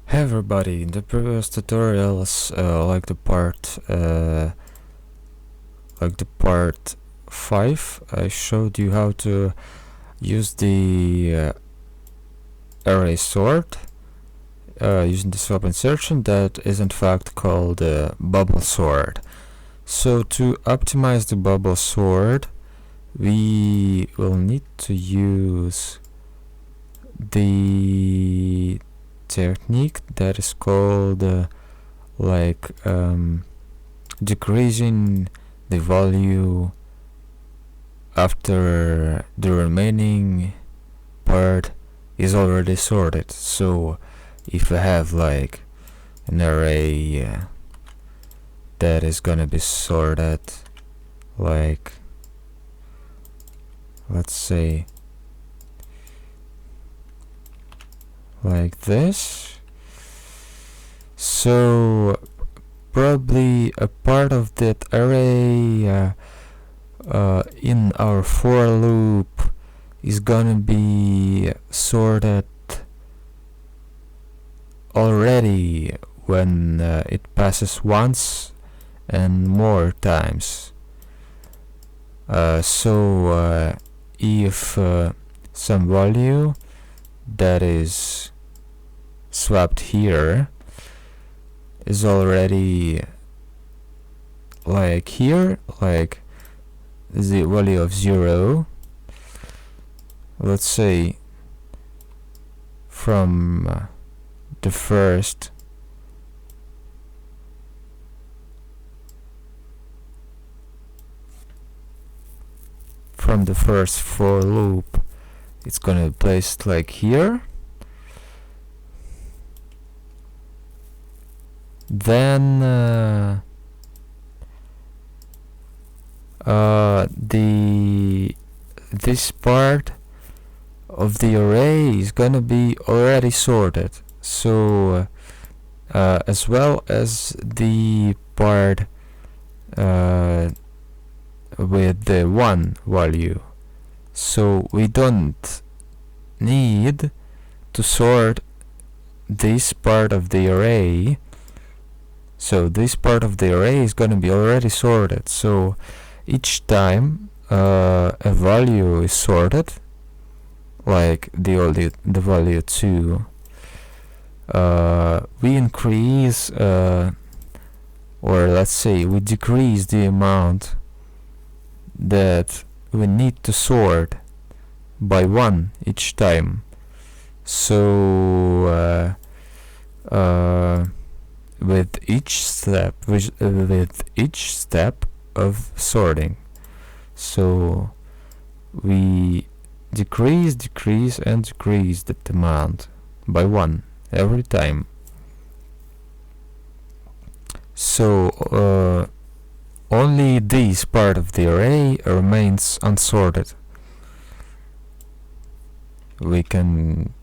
Hey everybody, in the previous tutorials, like the part 5, I showed you how to use the array sort using the swap insertion that is in fact called bubble sort. So to optimize the bubble sort, we will need to use the technique that is called decreasing the value after the remaining part is already sorted. So if I have like an array that is gonna be sorted, like let's say like this, so probably a part of that array in our for loop is gonna be sorted already when it passes once and more times. So if some value that is swapped here is already like here, like the value of 0, let's say from the first for loop, it's gonna be placed like here. Then this part of the array is gonna be already sorted, so as well as the part with the 1 value, so we don't need to sort this part of the array. So this part of the array is going to be already sorted. So each time a value is sorted, like the value 2, we increase or let's say we decrease the amount that we need to sort by 1 each time. So with each step of sorting, so we decrease that amount by 1 every time. So only this part of the array remains unsorted. We can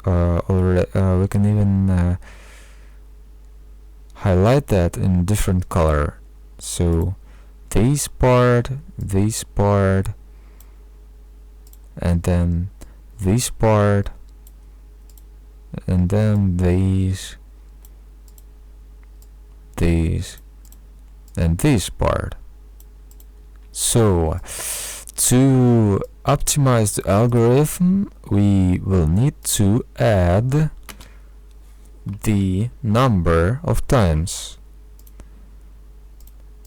even highlight that in different color. So this part, and then this part, and then these, and this part. So to optimize the algorithm, we will need to add the number of times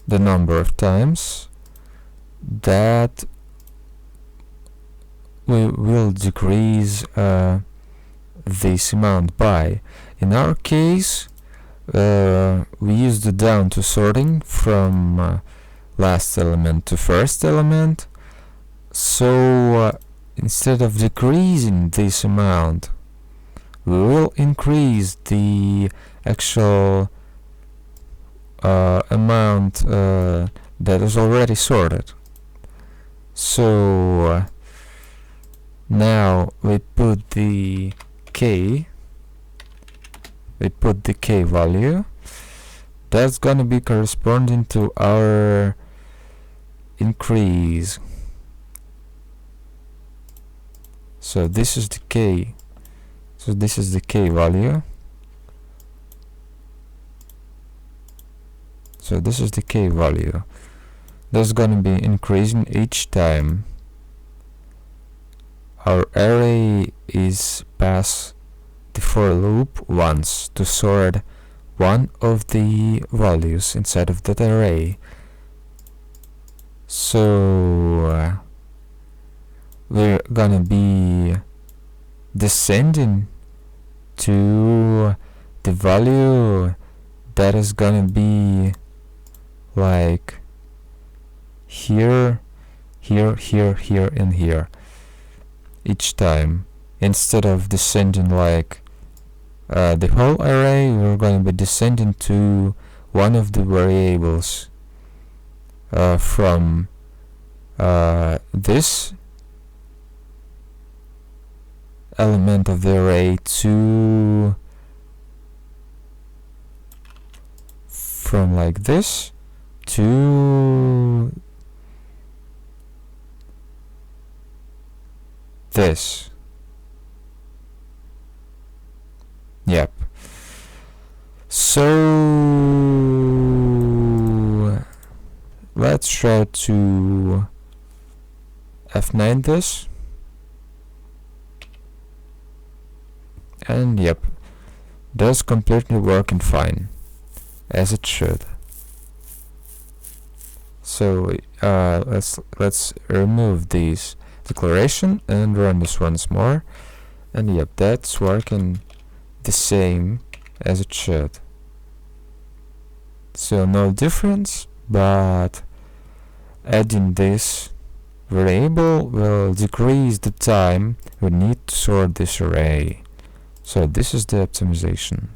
that we will decrease this amount by. In our case, we use the down to sorting from last element to first element. So instead of decreasing this amount, we will increase the actual amount that is already sorted. So now we put the k value that's gonna be corresponding to our increase. So this is the k value, So this is the k value. That's gonna be increasing each time our array is past the for loop once to sort one of the values inside of that array. So we're gonna be descending to the value that is gonna be like here, here, here, here, and here each time. Instead of descending like the whole array, we're going to be descending to one of the variables from this element of the array to from like this to this. Yep. So let's try to F9 this. And yep, does completely working fine, as it should. So let's remove this declaration and run this once more, and yep, that's working the same as it should. So no difference, but adding this variable will decrease the time we need to sort this array. So this is the optimization.